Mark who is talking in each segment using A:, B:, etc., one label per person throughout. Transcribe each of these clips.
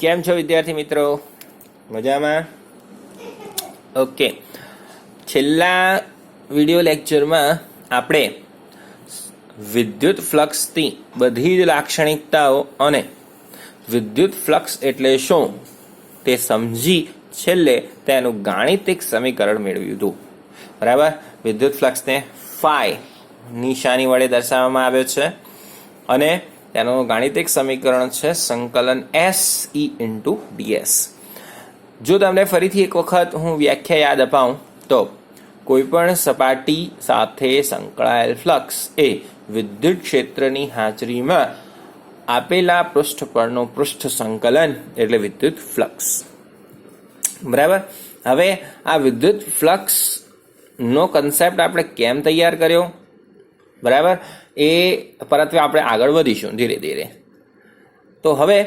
A: કેમ છો વિદ્યાર્થી મિત્રો? મજામાં? ઓકે, છેલ્લા વિડિયો લેક્ચરમાં આપણે વિદ્યુત ફ્લક્સની બધી જ લાક્ષણિકતાઓ અને વિદ્યુત ફ્લક્સ એટલે શું તે સમજી છેલ્લે તેનું ગાણિતિક સમીકરણ મેળવ્યું હતું. બરાબર. વિદ્યુત ફ્લક્સને ફાઈ નિશાની વડે દર્શાવવામાં આવ્યો છે અને તેનું ગાણિતિક સમીકરણ છે સંકલન SE ઇન્ટુ ds. જો તમને ફરીથી એક વખત હું વ્યાખ્યા યાદ અપાઉં તો કોઈપણ સપાટી સાથે સંકળાયેલ ફ્લક્સ એ વિદ્યુત ક્ષેત્રની હાજરીમાં આપેલા પૃષ્ઠ પરનું પૃષ્ઠ સંકલન એટલે વિદ્યુત ફ્લક્સ. બરાબર. હવે આ વિદ્યુત ફ્લક્સનો કન્સેપ્ટ આપણે કેમ તૈયાર કર્યો, બરાબર, એ પરત આપણે આગળ વધીશું ધીરે ધીરે. તો હવે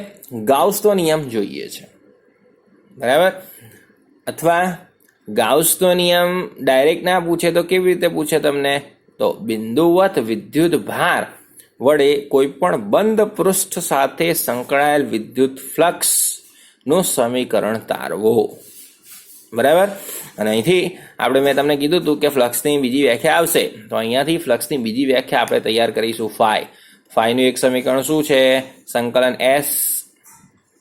A: ગાઉસનો નિયમ જોઈએ છે, બરાબર, અથવા ગાઉસનો નિયમ ડાયરેક્ટ ના પૂછે તો કેવી રીતે પૂછે તમને? તો બિંદુવત વિદ્યુત ભાર વડે કોઈ પણ બંધ પૃષ્ઠ સાથે સંકળાયેલ વિદ્યુત ફ્લક્સનું સમીકરણ તારવો. બરાબર. અને અહીંથી મેં તમને કીધું હતું કે ફ્લક્સની બીજી વ્યાખ્યા આવશે, તો અહીંયાથી ફ્લક્સની બીજી વ્યાખ્યા આપણે તૈયાર કરીશું. ફાઈનું એક સમીકરણ શું છે? સંકલન SE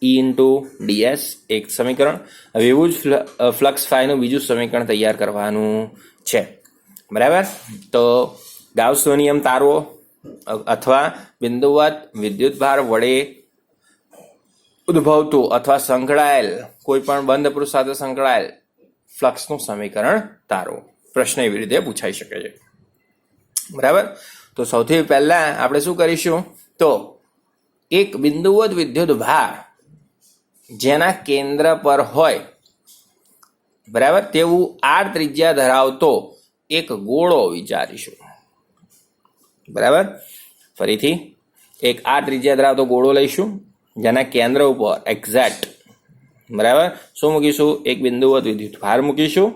A: ઇન્ટુ ds એક સમીકરણ. હવે એવું જ ફ્લક્સ ફાઈનું બીજું સમીકરણ તૈયાર કરવાનું છે. બરાબર. તો ગાઉસનો નિયમ તારવો અથવા બિંદુવત વિદ્યુત ભાર વડે ઉદ્ભવતું અથવા સંકળાયેલ કોઈ પણ બંધ પૃષ્ઠ સાથે સંકળાયેલ ફ્લક્સનું સમીકરણ તારવો. પ્રશ્ન એવી રીતે પૂછાઈ શકે છે. બરાબર. તો સૌથી પહેલા આપણે શું કરીશું? તો એક બિંદુવત વિદ્યુત ભાર જેના કેન્દ્ર પર હોય, બરાબર, તેવું r ત્રિજ્યા ધરાવતો એક ગોળો વિચારીશું. બરાબર. ફરીથી એક r ત્રિજ્યા ધરાવતો ગોળો લઈશું જેના કેન્દ્ર ઉપર એક્ઝેક્ટ, બરાબર, શું મૂકીશું? એક બિંદુવત વિદ્યુત ભાર મૂકીશું.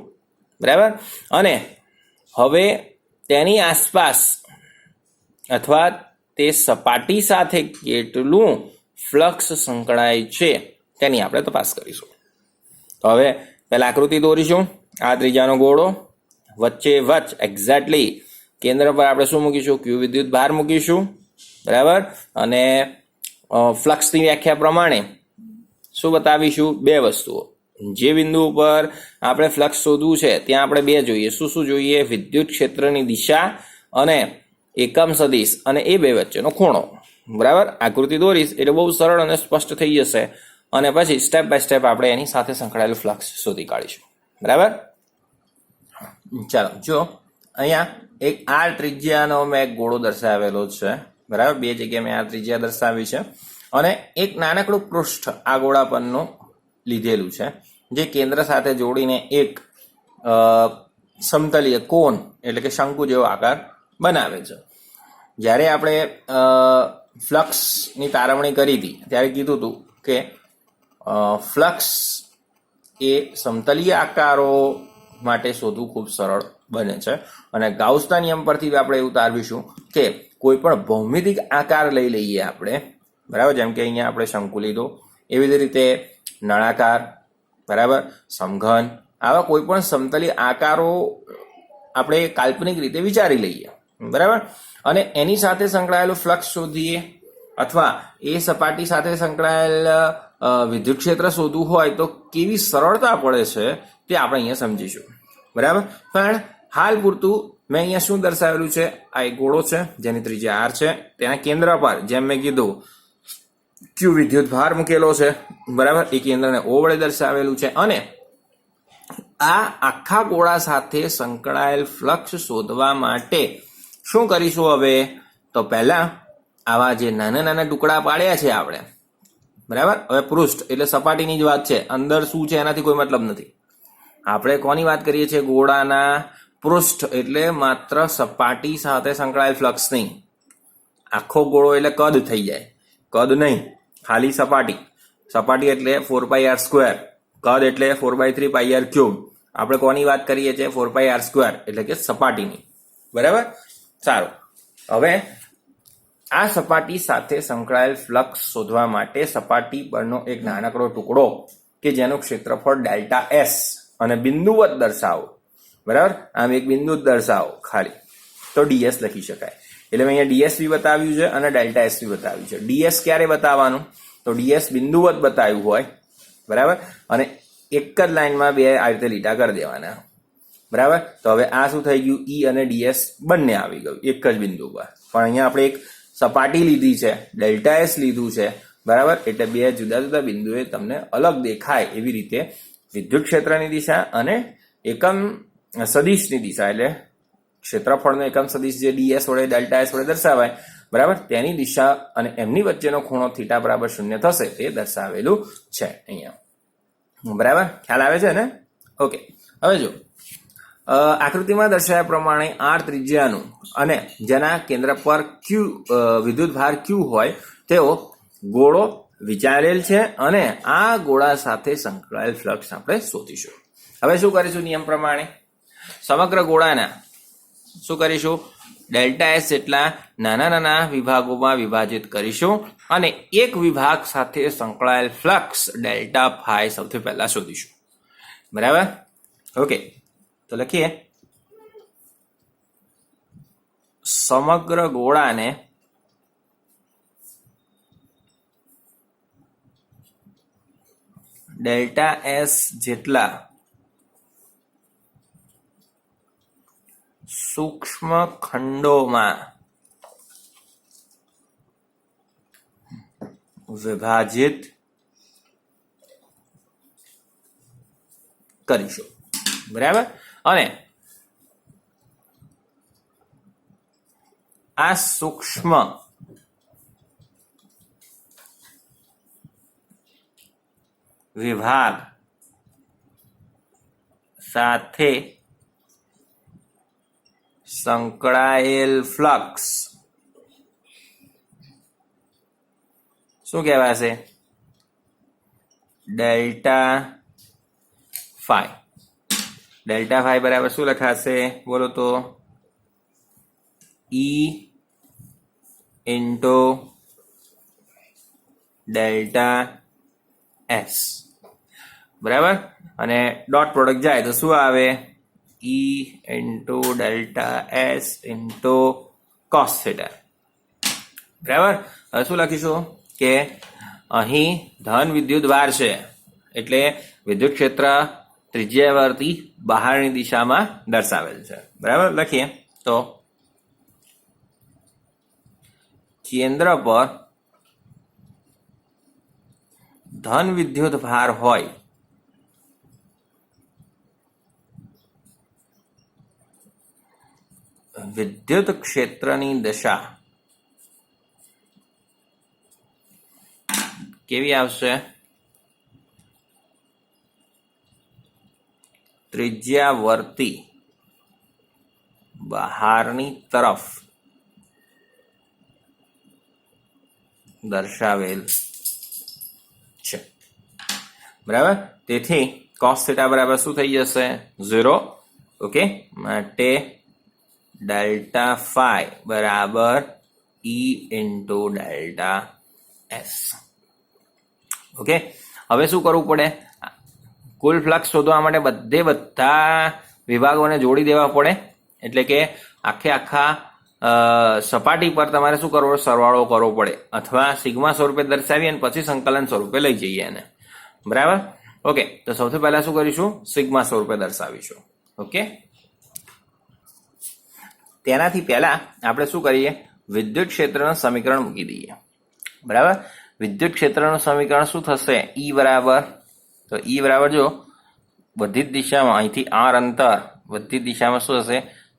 A: બરાબર. અને હવે તેની આસપાસ અથવા તે સપાટી સાથે કેટલું ફ્લક્સ સંકળાય છે તેની આપણે તપાસ કરીશું. તો હવે પહેલા આકૃતિ દોરીશું. આ ત્રિજ્યાનો ગોળો, વચ્ચે એક્ઝેક્ટલી કેન્દ્ર પર આપણે શું મૂકીશું? ક્યુ વિદ્યુત ભાર મૂકીશું. બરાબર. અને ફ્લક્સની વ્યાખ્યા પ્રમાણે શું બતાવીશું? બે વસ્તુઓ. જે બિંદુ ઉપર આપણે ફ્લક્સ શોધવું છે ત્યાં આપણે બે જોઈએ. શું જોઈએ? વિદ્યુત ક્ષેત્રની દિશા અને એકમ સદિશ અને એ બે વચ્ચેનો ખૂણો. બરાબર. આકૃતિ દોરીશ એટલે બહુ સરળ અને સ્પષ્ટ થઈ જશે અને પછી સ્ટેપ બાય સ્ટેપ આપણે એની સાથે સંકળાયેલું ફ્લક્સ શોધી કાઢીશું. બરાબર. ચાલો, જો અહીંયા એક r ત્રિજ્યાનો મેં એક ગોળો દર્શાવેલો છે. બરાબર. બે જગ્યાએ મેં r ત્રિજ્યા દર્શાવી છે અને એક નાનકડું પૃષ્ઠ આ ગોળા પરનું લીધેલું છે જે કેન્દ્ર સાથે જોડીને એક સમતલીય કોન એટલે કે શંકુ જેવો આકાર બનાવે છે. જ્યારે આપણે ફ્લક્સની તારવણી કરી હતી ત્યારે કીધું હતું કે ફ્લક્સ એ સમતલીય આકારો માટે શોધવું ખૂબ સરળ બને છે અને ગાઉસના નિયમ પરથી આપણે એવું તારવીશું કે કોઈ પણ ભૌમિતિક આકાર લઈ લઈએ આપણે, બરાબર, જેમ કે અહીંયા આપણે શંકુ લીધો, એવી જ રીતે નળાકાર, બરાબર, સમઘન, આવા કોઈ પણ સમતલીય આકારો આપણે કાલ્પનિક રીતે વિચારી લઈએ. બરાબર. અને એની સાથે સંકળાયેલું ફ્લક્સ શોધીએ અથવા એ સપાટી સાથે સંકળાયેલ વિદ્યુત ક્ષેત્ર શોધવું હોય તો કેવી સરળતા પડે છે તે આપણે અહીંયા સમજીશું. બરાબર. પણ હાલ પૂરતું મેં અહીંયા શું દર્શાવેલું છે? આ એક ગોળો છે જેની ત્રિજ્યા r છે. તેના કેન્દ્ર પર જેમ મેં કીધું ક્યુ વિદ્યુત ભાર મૂકેલો છે. બરાબર. એ કેન્દ્રને O વડે દર્શાવેલું છે અને આ આખા ગોળા સાથે સંકળાયેલ ફ્લક્સ શોધવા માટે શું કરીશું હવે? તો પહેલા આવા જે નાના નાના ટુકડા પાડ્યા છે આપણે, બરાબર. હવે પૃષ્ઠ એટલે સપાટીની જ વાત છે, અંદર શું છે એનાથી કોઈ મતલબ નથી. આપણે કોની વાત કરીએ છીએ? ગોળાના પૃષ્ઠ એટલે માત્ર સપાટી સાથે સંકળાયેલ ફ્લક્સ નહીં. આખો ગોળો એટલે કદ થઈ જાય, કદ નહીં, ખાલી સપાટી. સપાટી એટલે 4πr², કદ એટલે 4/3πr³. આપણે કોની વાત કરીએ છીએ? 4πr² એટલે કે સપાટીની. બરાબર. સારું. હવે આ સપાટી સાથે સંકળાયેલ ફ્લક્સ શોધવા માટે સપાટી પરનો એક નાનકડો ટુકડો કે જેનું ક્ષેત્રફળ ડેલ્ટા એસ અને બિંદુવત દર્શાવો, બરાબર, આમ એક બિંદુ જ દર્શાવો ખાલી, તો ડીએસ લખી શકાય. એટલે મેં અહીંયા ડીએસ બી બતાવ્યું છે અને ડેલ્ટા એસ બી બતાવ્યું છે. ડીએસ ક્યારે બતાવવાનું? તો ડીએસ બિંદુવત બતાવ્યું હોય, બરાબર, અને એક જ લાઈનમાં બે આ રીતે લીટા કરી દેવાના, બરાબર. તો હવે આ શું થઈ ગયું? ઈ અને ડીએસ બંને આવી ગયું એક જ બિંદુ પર. પણ અહીંયા આપણે એક સપાટી લીધી છે, ડેલ્ટા એસ લીધું છે, બરાબર, એટલે બે જુદા જુદા બિંદુએ તમને અલગ દેખાય એવી રીતે વિદ્યુત ક્ષેત્રની દિશા અને એકમ સદિશની દિશા, એટલે ક્ષેત્રફળનો એકમ સદિશ જે ડીએસ વડે ડેલ્ટા એસ વડે દર્શાવાય, બરાબર, તેની દિશા અને એમની વચ્ચેનો ખૂણો θ બરાબર 0 થશે તે દર્શાવેલું છે અહીંયા, બરાબર. ખ્યાલ આવે છે ને? ઓકે. હવે જો આકૃતિમાં દર્શાવ્યા પ્રમાણે આર ત્રિજ્યાનું અને જેના કેન્દ્ર પર ક્યુ વિદ્યુતભાર ક્યુ હોય તેવો ગોળો વિચારેલ છે અને આ ગોળા સાથે સંકળાયેલ ફ્લક્સ આપણે શોધીશું. હવે શું કરીશું? નિયમ પ્રમાણે સમગ્ર ગોળાના શું કરીશું? ડેલ્ટા એસ જેટલા નાના નાના વિભાગોમાં વિભાજિત કરીશું અને એક વિભાગ સાથે સંકળાયેલ ફ્લક્સ ડેલ્ટા ફાઈ સૌથી પહેલા શોધીશું, બરાબર. ઓકે, તો લખીએ સમગ્ર ગોળાને ડેલ્ટા એસ જેટલા સૂક્ષ્મ ખંડોમાં વિભાજિત કરીશું, બરાબર. અને આ સૂક્ષ્મ વિભાગ સાથે સંકળાયેલ ફ્લક્સ શું કહેવાશે? Delta phi. ડેલ્ટા ફાઈ બરાબર શું લખાશે? બોલો તો. ઈ ઇન્ટુ ડેલ્ટા એસ, બરાબર. અને ડોટ પ્રોડક્ટ જાય તો શું આવે? ઈ into delta S into cos theta, બરાબર. હવે શું લખીશું કે અહીં ધન વિદ્યુત ભાર છે એટલે વિદ્યુત ક્ષેત્ર ત્રિજ્યાવર્તી બહારની દિશામાં દર્શાવેલ છે, બરાબર. લખીએ તો કેન્દ્ર પર ધન વિદ્યુત ભાર હોય વિદ્યુત ક્ષેત્રની દશા કેવી આવશે? ત્રિજ્યાવર્તી બહારની તરફ દર્શાવેલ છે, બરાબર. તેથી cos થીટા બરાબર શું થઈ જશે? 0. ઓકે, માટે ડેલ્ટા ફાઈ બરાબર ઈ ઇન્ટુ ડેલ્ટા એસ. ઓકે, હવે શું કરવું પડે? કુલ ફ્લક્સ શોધવા માટે બધા વિભાગોને જોડી દેવા પડે, એટલે કે આખા સપાટી પર તમારે શું કરવો? સરવાળો કરવો પડે, અથવા સિગ્મા સ્વરૂપે દર્શાવી અને પછી સંકલન સ્વરૂપે લઈ જઈએ એને, બરાબર. ઓકે, તો સૌથી પહેલા શું કરીશું? સિગ્મા સ્વરૂપે દર્શાવીશું. ઓકે, તેનાથી પહેલા આપણે શું કરીએ? વિદ્યુત ક્ષેત્રનું સમીકરણ મૂકી દઈએ, બરાબર. વિદ્યુત ક્ષેત્રનું સમીકરણ શું થશે? ઈ બરાબર, તો ઈ બરાબર જો બધી જ દિશામાં અહીંથી આર અંતર બધી જ દિશામાં શું હશે?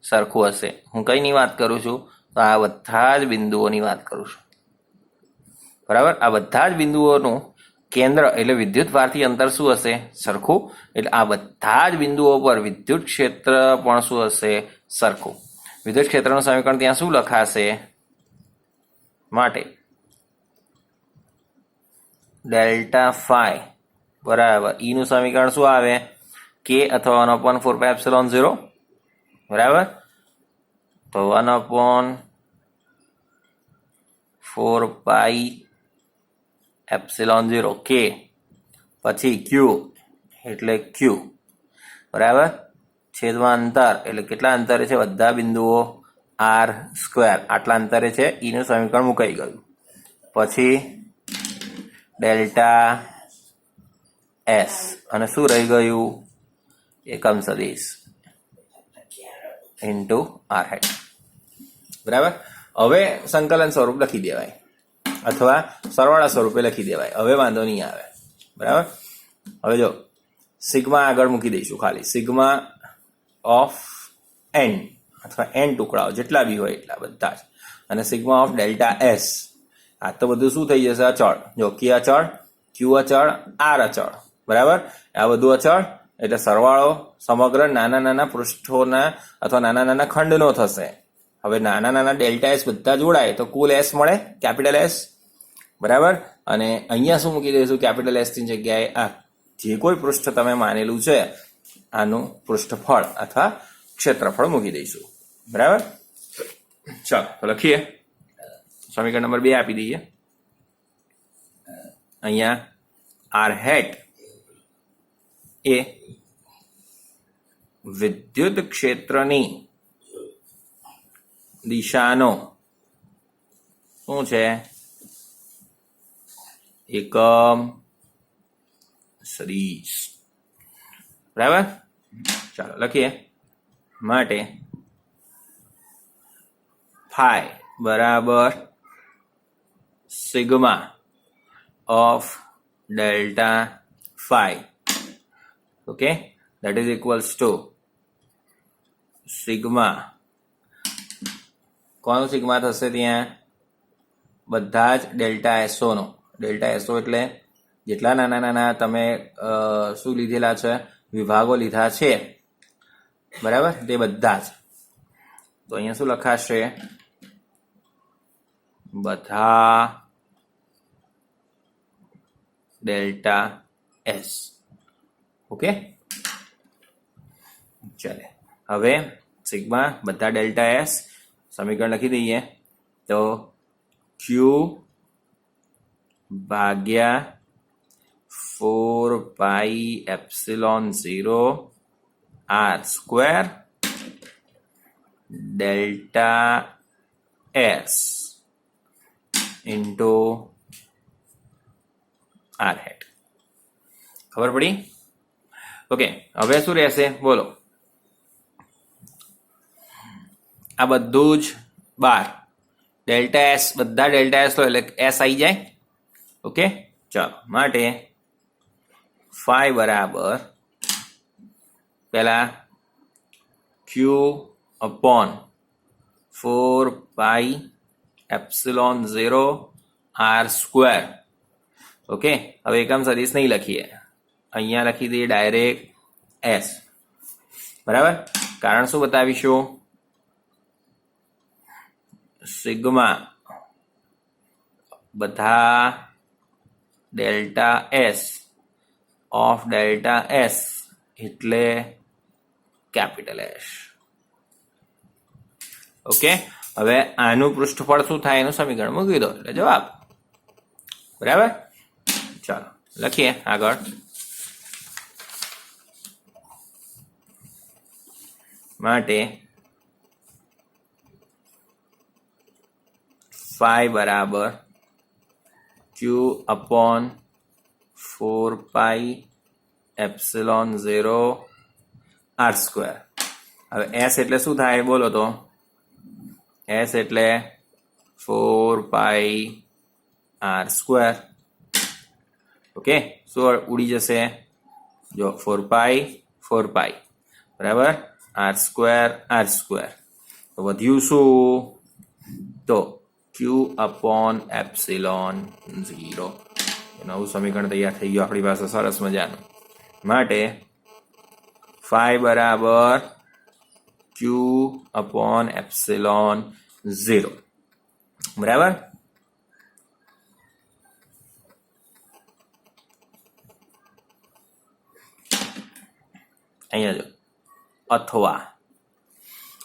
A: સરખું હશે. હું કઈની વાત કરું છું? તો આ બધા જ બિંદુઓની વાત કરું છું, બરાબર. આ બધા જ બિંદુઓનું કેન્દ્ર એટલે વિદ્યુત ભારથી અંતર શું હશે? સરખું. એટલે આ બધા જ બિંદુઓ પર વિદ્યુત ક્ષેત્ર પણ શું હશે? સરખું. વિદ્યુત ક્ષેત્રનું સમીકરણ ત્યાં શું લખાશે? માટે ડેલ્ટા ફાઈ બરાબર ઈ નું સમીકરણ શું આવે? કે અથવા 1/4πε0, બરાબર. તો 1/4πε0 4πε0 કે પછી ક્યુ એટલે ક્યુ બરાબર છેદમાં અંતર એટલે કેટલા અંતરે છે બધા બિંદુઓ r સ્ક્વેર આટલા અંતરે છે નું સમીકરણ મુકાઈ ગયું પછી ડેલ્ટા એસ અને શું રહી ગયું એકમ સદિશ ઇન્ટુ આર હેડ બરાબર હવે સંકલન સ્વરૂપ લખી દેવાય અથવા સરવાળા સ્વરૂપે લખી દેવાય હવે વાંધો નહીં આવે બરાબર હવે જો સિગ્મા આગળ મૂકી દઈશું ખાલી સિગ્મા ઓફ એન અથવા એન ટુકડાઓ જેટલા બી હોય એટલા બધા જ અને સિગ્મા ઓફ ડેલ્ટા એસ આ તો બધું શું થઈ જશે અચળ જો કે અચળ ક્યુ અચળ આર અચળ બરાબર આ બધું અચળ એટલે સરવાળો સમગ્ર નાના નાના પૃષ્ઠોના અથવા નાના નાના ખંડનો થશે હવે નાના નાના ડેલ્ટા એસ બધા જોડાય તો કુલ એસ મળે કેપિટલ એસ બરાબર અને અહીંયા શું મૂકી દઈશું કેપિટલ એસ ની જગ્યાએ આ જે કોઈ પૃષ્ઠ તમે માનેલું છે આનું પૃષ્ઠફળ અથવા ક્ષેત્રફળ મૂકી દઈશું બરાબર ચાલો તો લખીએ સમીકરણ નંબર 2 આપી દઈએ અહીંયા આર હેટ એ વિદ્યુત ક્ષેત્રની દિશાનો શું છે એકમ સદિશ બરાબર ચાલો લખીએ માટે ફાઈ બરાબર sigma of delta phi okay that is equals to sigma કોનો સિગ્મા થશે ત્યાં બધા જ ડેલ્ટા એસો નો ડેલ્ટા એસો એટલે જેટલા નાના નાના તમે શું લીધેલા છે વિભાગો લીધા છે બરાબર તે બધા જ તો અહીંયા શું લખાશે બધા ડેલ્ટા એસ ઓકે ચાલે હવે સિગ્મા બધા ડેલ્ટા એસ સમીકરણ લખી દઈએ તો ક્યુ ભાગ્યા 4πε0 r square delta S into R hat ખબર પડી ઓકે હવે શું રહેશે બોલો આ બધું જ બાર ડેલ્ટા એસ બધા ડેલ્ટા એસ લો એટલે એસ આવી જાય ઓકે ચાલો માટે ફાઈ બરાબર પહેલા ક્યુ અપોન 4πε0 r સ્ક્વેર ઓકે હવે એકમ સદિશ નહીં લખીએ અહીંયા લખી દઈએ ડાયરેક્ટ એસ બરાબર કારણ શું બતાવીશું સિગ્મા બધા delta S of delta S એટલે કેપિટલ એસ ઓકે હવે આનું પૃષ્ઠફળ શું થાય એનું સમીકરણ મૂકી દો એટલે જવાબ બરાબર ચાલો લખીએ આગળ માટે ફાઈ બરાબર ક્યુ અપોન 4πε0 r સ્ક્વેર હવે એસ એટલે શું થાય બોલો તો એસ એટલે 4πr સ્ક્વેર ઓકે શું ઉડી જશે જો 4π બરાબર r સ્ક્વેર તો વધ્યું શું તો ક્યુ અપોન એપ્સિલોન 0 નવું સમીકરણ તૈયાર થઈ ગયું આપણી પાસે સરસ મજાનું માટે ફાઈ બરાબર ક્યુ અપોન એપ્સિલોન 0 બરાબર અહીંયા જો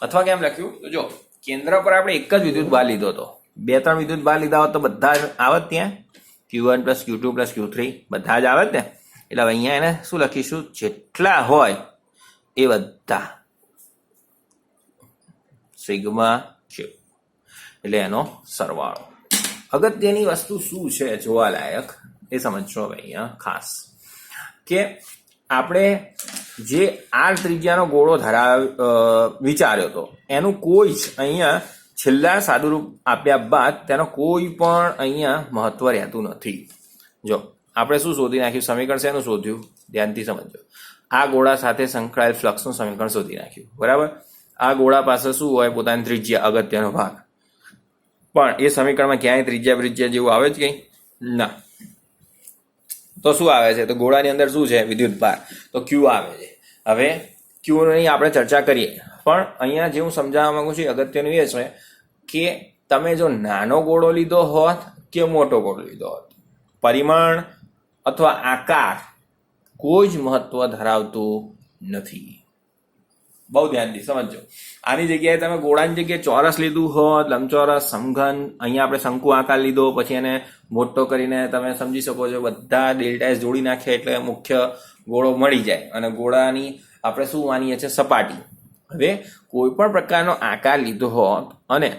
A: અથવા કેમ લખ્યું તો જો કેન્દ્ર પર આપણે એક જ વિદ્યુત બાર લીધો હતો 2-3 વિદ્યુત ભાર લીધા હોત તો બધા જ આવત ત્યાં, Q1 + Q2 + Q3 બધા જ આવે ને. એટલે હવે અહીંયા એને શું લખીશું, જેટલા હોય એ બધા સિગ્મા Q, એટલે એનો સરવાળો. અગત્યની વસ્તુ શું છે જોવાલાયક એ સમજશો હવે અહીંયા ખાસ, કે આપણે જે R ત્રિજ્યાનો ગોળો વિચાર્યો હતો એનું કોઈ જ અહીંયા છેલ્લા સાદુરૂપ આપ્યા બાદ તેનો કોઈ પણ અહીંયા મહત્વ રહેતું નથી. જો આપણે શું શોધી નાખ્યું, સમીકરણ શેનું શોધ્યું, ધ્યાનથી સમજો. આ ગોળા સાથે સંકળાયેલ ફ્લક્સનું સમીકરણ શોધી નાખ્યું, બરાબર. આ ગોળા પાસે શું હોય, પોતાની ત્રિજ્યા, અગત્યનો ભાગ. પણ એ સમીકરણમાં ક્યાંય ત્રિજ્યા જેવું આવે જ કંઈ ના. તો શું આવે છે, તો ગોળાની અંદર શું છે, વિદ્યુત ભાર, તો Q આવે છે. હવે Q ની આપણે ચર્ચા કરીએ, પણ અહીંયા જે હું સમજાવવા માંગુ છું અગત્યનું એ છે કે તમે જો નાનો ગોળો લીધો હોત કે મોટો ગોળો લીધો હોત, પરિમાણ અથવા આકાર કોઈ જ મહત્વ ધરાવતું નથી. બહુ ધ્યાનથી સમજો. આની જગ્યાએ તમે ગોળાની જગ્યાએ ચોરસ લીધું હોત, લંબચોરસ, સમઘન, અહીંયા આપણે શંકુ આકાર લીધો, પછી એને મોટો કરીને તમે સમજી શકો છો બધા ડેલ્ટા એસ જોડી નાખે એટલે મુખ્ય ગોળો મળી જાય, અને ગોળાની આપણે શું માનીએ છીએ, સપાટી. હવે કોઈ પણ પ્રકારનો આકાર લીધો હોત અને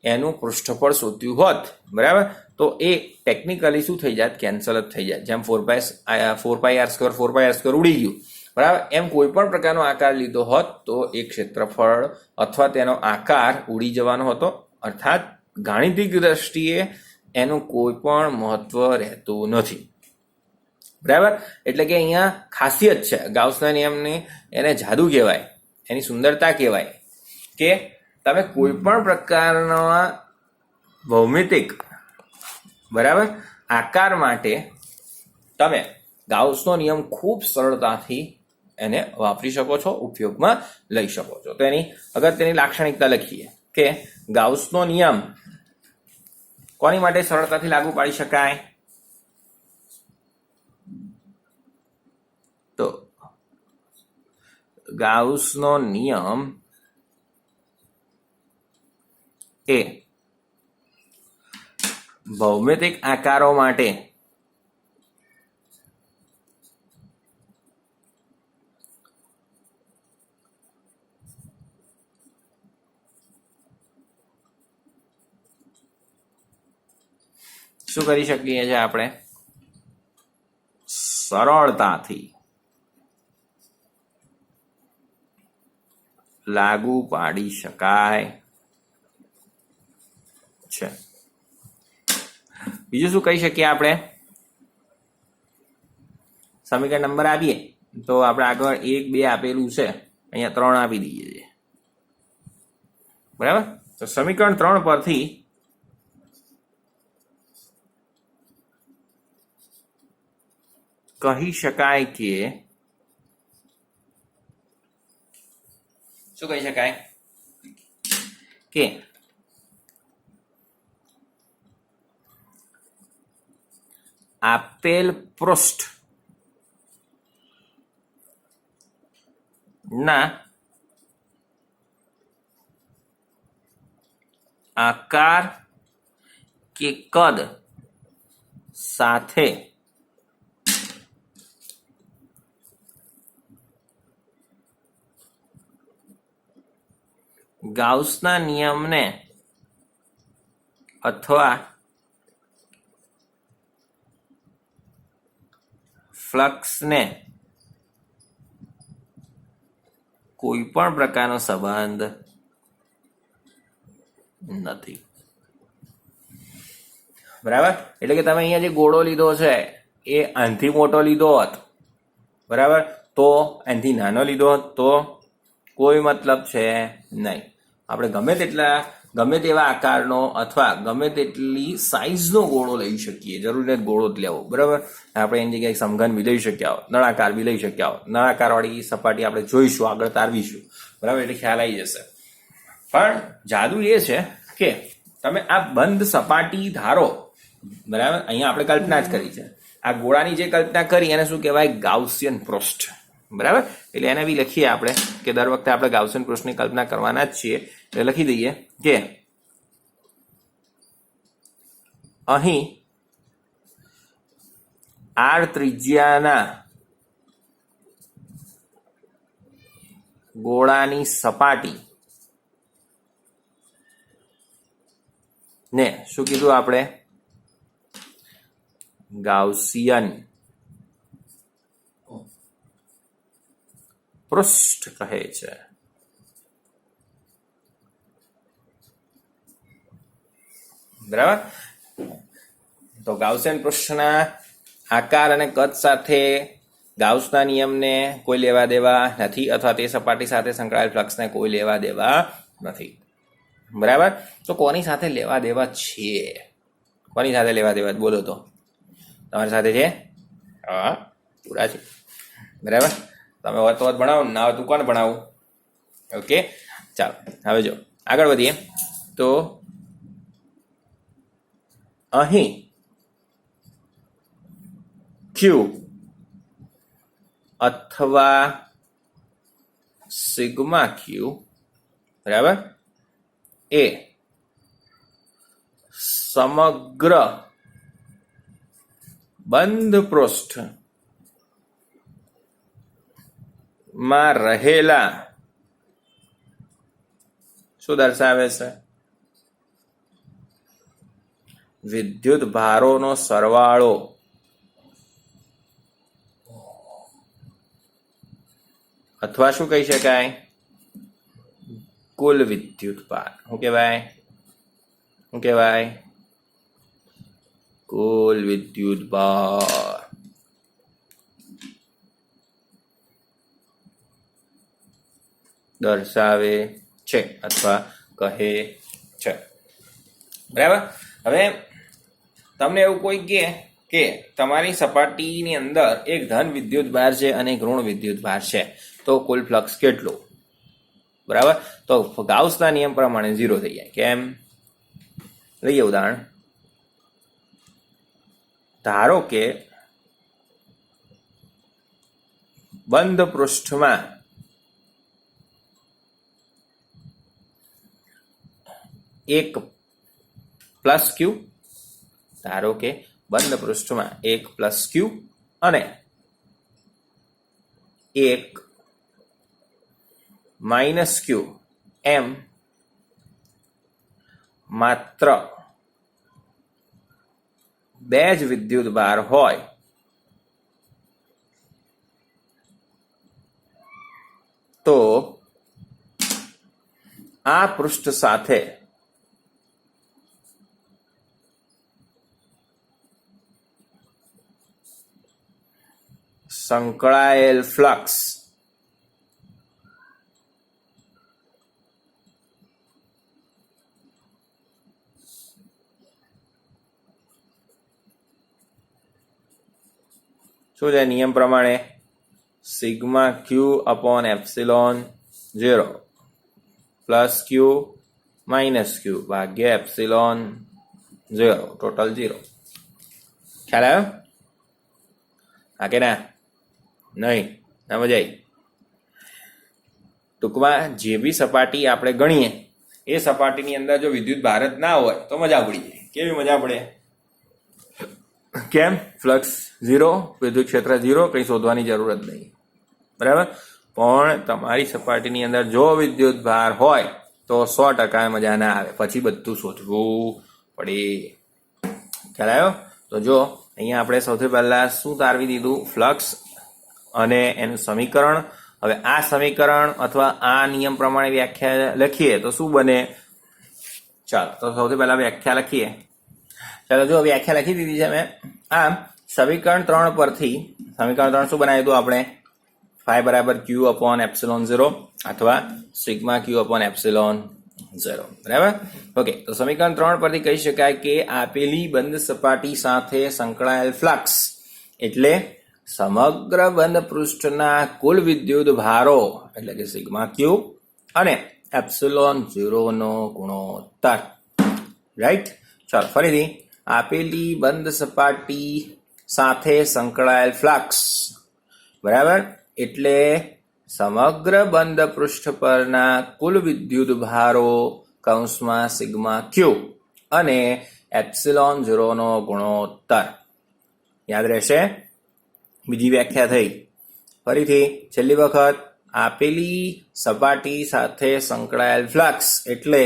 A: એનું પૃષ્ઠફળ શોધ્યું હોત, બરાબર, તો એ ટેકનિકલી શું થઈ જાય, કેન્સલ જ થઈ જાય. જેમ 4πr² ઉડી ગયું, બરાબર, એમ કોઈ પણ પ્રકારનો આકાર લીધો હોત તો એ ક્ષેત્રફળ અથવા તેનો આકાર ઉડી જવાનો હતો, અર્થાત ગાણિતિક દ્રષ્ટિએ એનું કોઈ પણ મહત્વ રહેતું નથી, બરાબર. એટલે કે અહીંયા ખાસિયત છે ગાઉસના નિયમની, એને જાદુ કહેવાય, એની સુંદરતા કહેવાય કે તમે કોઈ પણ પ્રકારના ભૌમિતિક, બરાબર, આકાર માટે તમે ગાઉસનો નિયમ ખૂબ સરળતાથી એને વાપરી શકો છો, ઉપયોગમાં લઈ શકો છો. તો એની અગત્યની લાક્ષણિકતા લખીએ કે ગાઉસનો નિયમ કોની માટે સરળતાથી લાગુ પાડી શકાય, તો ગાઉસનો નિયમ એ ભૌમિતિક આકારો માટે શું કરી શકીએ છીએ, આપણે સરળતાથી લાગુ પાડી શકાય છે. બીજું શું કહી શકીએ, આપણે સમીકરણ નંબર આપીએ તો આપણે આગળ 1, 2 આપેલું છે, અહીંયા 3 આપી દઈએ છીએ, બરાબર. તો સમીકરણ 3 પરથી કહી શકાય કે શું કહી શકાય કે આપેલ પૃષ્ઠ ના આકાર કે કદ સાથે ગાઉસના નિયમને અથવા ફ્લક્સને કોઈ પણ પ્રકારનો સંબંધ નથી, બરાબર. એટલે કે તમે અહીંયા જે ગોળો લીધો છે એ આનથી મોટો લીધો હોત, બરાબર, તો આનથી નાનો લીધો હોત તો કોઈ મતલબ છે નહીં. આપણે ગમે તેવા આકારનો અથવા ગમે તેટલી સાઈઝનો ગોળો લઈ શકીએ, જરૂરી નથી ગોળો જ લેવો, બરાબર. આપણે એની જગ્યાએ સમઘન બી લઈ શક્યા હોત, નળાકાર બી લઈ શક્યા હોત. નળાકારવાળી સપાટી આપણે જોઈશું, આગળ તારવીશું, બરાબર, એટલે ખ્યાલ આવી જશે. પણ જાદુ એ છે કે તમે આ બંધ સપાટી ધારો, બરાબર, અહીંયા આપણે કલ્પના જ કરી છે, આ ગોળાની જે કલ્પના કરી એને શું કહેવાય, ગાઉસિયન પૃષ્ઠ, બરાબર. એટલે એને બી લખીએ આપણે કે દર વખતે આપણે ગાઉસિયન પૃષ્ઠની કલ્પના કરવાના જ છીએ, એટલે લખી દઈએ કે અહીં આર ત્રિજ્યાના ગોળાની સપાટી ને શું કીધું આપણે? ગાઉસિયન પૃષ્ઠ કહે છે. બરાબર. તો ગાઉસિયન પૃષ્ઠના આકાર અને કદ સાથે ગાઉસના નિયમને કોઈ લેવા દેવા નથી, અથવા તે સપાટી સાથે સંકળાયેલ ફ્લક્સને કોઈ લેવા દેવા નથી. બરાબર. તો કોની સાથે લેવા દેવા છે? કોની સાથે લેવા દેવા? બોલો તો. તમારી સાથે છે? હા, પૂરા છે. બરાબર. તમે હોત તો ભણાવો, ના હોય તું કોણ ભણાવું? ઓકે, ચાલો હવે જો આગળ વધીએ. તો અહીં ક્યુ અથવા સિગ્મા ક્યુ, બરાબર, એ સમગ્ર બંધ પૃષ્ઠ માં રહેલા શું દર્શાવે છે? વિદ્યુત ભારોનો સરવાળો અથવા શું કહી શકાય? કુલ વિદ્યુત ભાર. શું કહેવાય? શું કહેવાય? કુલ વિદ્યુત ભાર. દર્શાવે છે અથવા કહે છે. બરાબર. હવે તમને એવું કોઈ કહે કે તમારી સપાટીની અંદર એક ધન વિદ્યુત ભાર છે અને એક ઋણ વિદ્યુત ભાર છે, તો કુલ ફ્લક્સ કેટલું? બરાબર. તો ગાઉસના નિયમ પ્રમાણે 0 થઈ જાય. કેમ? લઈએ ઉદાહરણ. ધારો કે બંધ પૃષ્ઠમાં એક પ્લસ ક્યુ, ધારો કે બંધ પૃષ્ઠમાં એક પ્લસ ક્યુ અને એક માઇનસ ક્યુ એમ માત્ર બે જ વિદ્યુત ભાર હોય તો આ પૃષ્ઠ સાથે સંકળાયેલ ફ્લક્સ શું છે? નિયમ પ્રમાણે sigma q upon epsilon 0 plus q minus q ભાગ્યા એપ્સિલોન 0 ટોટલ 0. ખ્યાલ આવ્યો? હા કે ના? નહીં? ના મજા આવી? ટૂંકમાં જે બી સપાટી આપણે ગણીએ એ સપાટીની અંદર જો વિદ્યુત ભાર જ ના હોય તો મજા પડી જાય. કેવી મજા પડે? કેમ? ફ્લક્સ 0, વિદ્યુત ક્ષેત્ર 0, કંઈ શોધવાની જરૂર જ નહીં. બરાબર. પણ તમારી સપાટીની અંદર જો વિદ્યુત ભાર હોય તો 100% મજા ના આવે, પછી બધું શોધવું પડે. ખ્યાલ આવ્યો? તો જો અહીંયા આપણે સૌથી પહેલા શું તારવી દીધું? ફ્લક્સ અને એનું સમીકરણ. હવે આ સમીકરણ અથવા આ નિયમ પ્રમાણે વ્યાખ્યા લખીએ તો શું બને? ચાલો તો સૌથી પહેલા વ્યાખ્યા લખીએ. ચાલો જો વ્યાખ્યા લખી દીધી છે મેં. આમ સમીકરણ 3 પરથી સમીકરણ 3 શું બનાવ્યું હતું આપણે? ફાઈ બરાબર ક્યુ અપોન એપ્સિલોન 0 અથવા સિગ્મા ક્યુ અપોન એપ્સિલોન 0. બરાબર. ઓકે, તો સમીકરણ 3 પરથી કહી શકાય કે આપેલી બંધ સપાટી સાથે સંકળાયેલ ફ્લક્સ એટલે સમગ્ર બંધ પૃષ્ઠના કુલ વિદ્યુત ભારો એટલે કે સિગ્મા ક્યુ અને એપ્સિલોન 0 નો ગુણોત્તર. રાઈટ. ચાલો ફરીથી. આપેલી બંધ સપાટી સાથે સંકળાયેલ ફ્લક્સ, બરાબર, એટલે સમગ્ર બંધ પૃષ્ઠ પરના કુલ વિદ્યુત ભારો કૌંસમાં સિગ્મા ક્યુ અને એપ્સિલોન 0 નો ગુણોત્તર. યાદ રહેશે. બીજી વ્યાખ્યા થઈ. ફરીથી છેલ્લી વખત, આપેલી સપાટી સાથે સંકળાયેલ ફ્લક્સ એટલે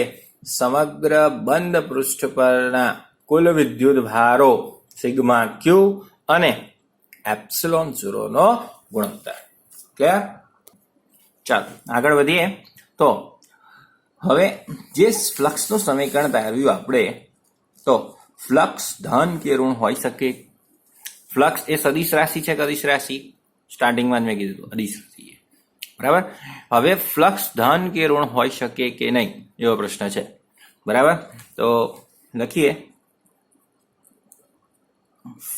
A: સમગ્ર બંધ પૃષ્ઠ પરના કુલ વિદ્યુત ભારો સિગ્મા ક્યુ અને એપ્સિલોન 0 નો ગુણોત્તર. ક્લિયર? ચાલો આગળ વધીએ. તો હવે જે ફ્લક્સનું સમીકરણ તારવ્યું આપણે, તો ફ્લક્સ ધન કે ઋણ હોઈ શકે. ફ્લક્સ એ સદિશ રાશિ છે કે અદિશ રાશિ? સ્ટાર્ટિંગમાં જ મેં કીધું અદિશ રાશિ. બરાબર. હવે ફ્લક્સ ધન કે ઋણ હોઈ શકે કે નહીં એવો પ્રશ્ન છે. બરાબર. તો લખીએ,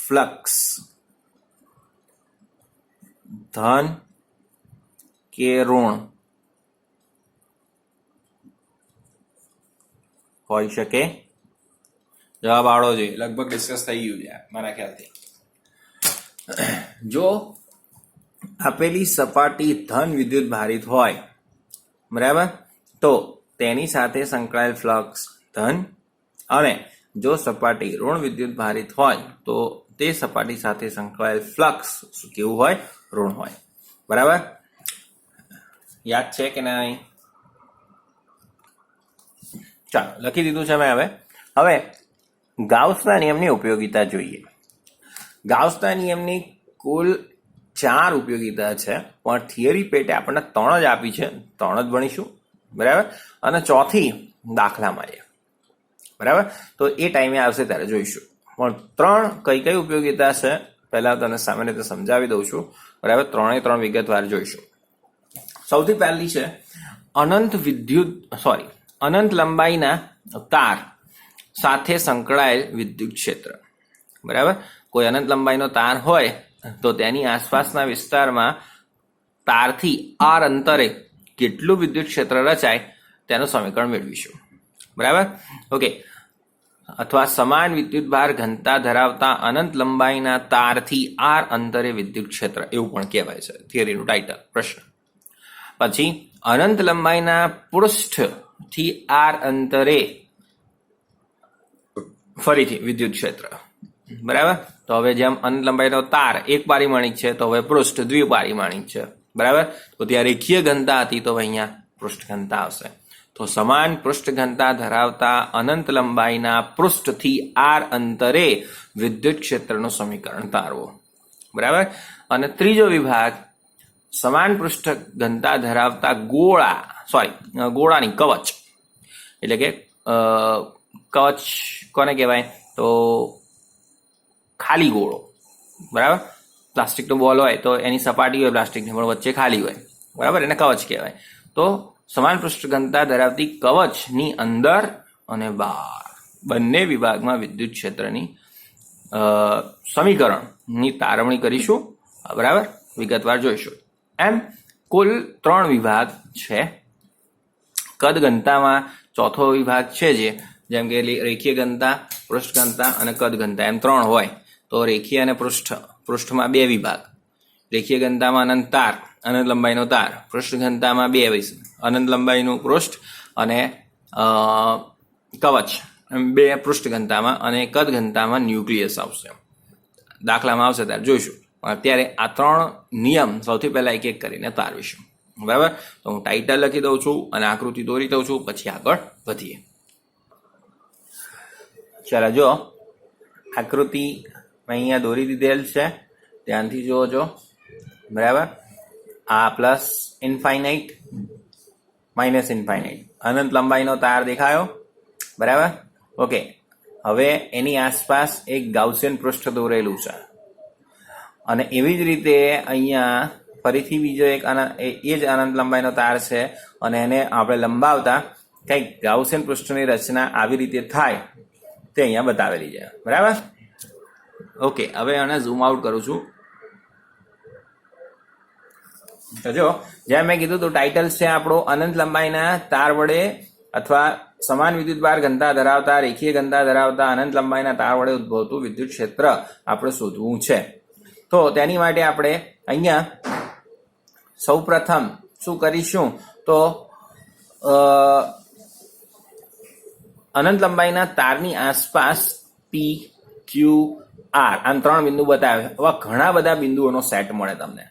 A: ફ્લક્સ ધન કે ઋણ હોઈ શકે? જવાબ આવડો જોઈએ. લગભગ ડિસ્કસ થઈ ગયું છે મારા ખ્યાલથી. જો આપેલી સપાટી ધન વિદ્યુત ભારિત હોય, બરાબર, તો તેની સાથે સંકળાયેલ ફ્લક્સ ધન, અને જો સપાટી ઋણ વિદ્યુત ભારિત હોય તો તે સપાટી સાથે સંકળાયેલ ફ્લક્સ કેવું હોય? ઋણ હોય. બરાબર. યાદ છે કે નહીં? ચાલો લખી દીધું છે મેં. હવે ગાઉસના નિયમની ઉપયોગિતા જોઈએ. ગાઉસના નિયમની કુલ 4 ઉપયોગિતા છે, પણ થિયરી પેટે આપણને 3 જ આપી છે. 3 જ ભણીશું. બરાબર. અને ચોથી દાખલામાં છે. બરાબર. તો એ ટાઈમે આવશે ત્યારે જોઈશું. પણ 3 કઈ કઈ ઉપયોગિતા છે પહેલા તને સામાન્ય રીતે સમજાવી દઉં છું. બરાબર. 3 વિગતવાર જોઈશું. સૌથી પહેલી છે અનંત લંબાઈના તાર સાથે સંકળાયેલ વિદ્યુત ક્ષેત્ર. બરાબર. કોઈ અનંત લંબાઈનો તાર હોય તો તેની આસપાસના વિસ્તારમાં તારથી આર અંતરે કેટલું વિદ્યુત ક્ષેત્ર રચાય તેનું સમીકરણ મેળવીશું. બરાબર. ઓકે. અથવા સમાન વિદ્યુત ભાર ઘનતા ધરાવતા અનંત લંબાઈના તારથી આર અંતરે વિદ્યુત ક્ષેત્ર, એવું પણ કહેવાય છે થિયરીનું ટાઇટલ પ્રશ્ન. પછી અનંત લંબાઈના પૃષ્ઠથી આર અંતરે ફરીથી વિદ્યુત ક્ષેત્ર. બરાબર. તો હવે જેમ અનંત લંબાઈનો તાર એક પારિમાણિક છે, તો હવે પૃષ્ઠ દ્વિપારિમાણિક છે. બરાબર. તો ત્યાં રેખીય ઘનતા હતી, તો અહીંયા પૃષ્ઠ ઘનતા આવશે. તો સમાન પૃષ્ઠ ઘનતા ધરાવતા અનંત લંબાઈના પૃષ્ઠથી આર અંતરે વિદ્યુત ક્ષેત્રનું સમીકરણ તારવો. બરાબર. અને ત્રીજો વિભાગ, સમાન પૃષ્ઠ ઘનતા ધરાવતા ગોળાની કવચ, એટલે કે કવચ કોને કહેવાય? તો ખાલી ગોળો. બરાબર. પ્લાસ્ટિકનો બોલ હોય તો એની સપાટી હોય પ્લાસ્ટિકની, પણ વચ્ચે ખાલી હોય. બરાબર. એને કવચ કહેવાય. તો સમાન પૃષ્ઠ ઘનતા ધરાવતી કવચની અંદર અને બહાર બંને વિભાગમાં વિદ્યુત ક્ષેત્રની સમીકરણની તારવણી કરીશું. બરાબર. વિગતવાર જોઈશું. એમ કુલ 3 વિભાગ છે. કદ ઘનતામાં ચોથો વિભાગ છે, જેમ કે રેખીય ઘનતા, પૃષ્ઠ ઘનતા અને કદ ઘનતા, એમ 3 હોય. તો રેખીય અને પૃષ્ઠમાં 2 વિભાગ. રેખીય ઘનતામાં અનંત લંબાઈનો તાર, પૃષ્ઠ ઘનતામાં 2 અનંત લંબાઈનું પૃષ્ઠ અને કવચ, 2 પૃષ્ઠ ઘનતામાં, અને કદ ઘનતામાં ન્યુક્લિયસ આવશે. દાખલામાં આવશે ત્યારે જોઈશું. અત્યારે આ 3 નિયમ સૌથી પહેલા એક એક કરીને તારવીશું. બરાબર. તો હું ટાઇટલ લખી દઉં છું અને આકૃતિ દોરી દઉં છું, પછી આગળ વધીએ. ચાલો જો, આકૃતિ અહીંયા દોરી દીધેલ છે, ધ્યાનથી જોજો. બરાબર. આ પ્લસ ઇન્ફાઇનાઇટ, માઇનસ ઇન્ફાઇનાઇટ, અનંત લંબાઈનો તાર દેખાયો. બરાબર. ઓકે. હવે એની આસપાસ એક ગાઉસિયન પૃષ્ઠ દોરેલું છે, અને એવી જ રીતે અહીંયા ફરીથી બીજો એક એ જ અનંત લંબાઈનો તાર છે, અને એને આપણે લંબાવતા કંઈક ગાઉસિયન પૃષ્ઠની રચના આવી રીતે થાય તે અહીંયા બતાવેલી છે. બરાબર. ઓકે. હવે આને ઝૂમ આઉટ કરું છું. તો જો, જેમ મેં કીધું તો ટાઇટલ છે આપણો અનંત લંબાઈના તાર વડે અથવા સમાન વિદ્યુતભાર ઘનતા ધરાવતા રેખીય ઘનતા ધરાવતા અનંત લંબાઈના તાર વડે ઉદ્ભવતું વિદ્યુત ક્ષેત્ર આપણે શોધવું છે. તો તેની માટે આપણે અહીંયા સૌ પ્રથમ શું કરીશું? તો અનંત લંબાઈના તારની આસપાસ પી ક્યુ આર આમ 3 બિંદુ બતાવે. આવા ઘણા બધા બિંદુઓનો સેટ મળે તમને,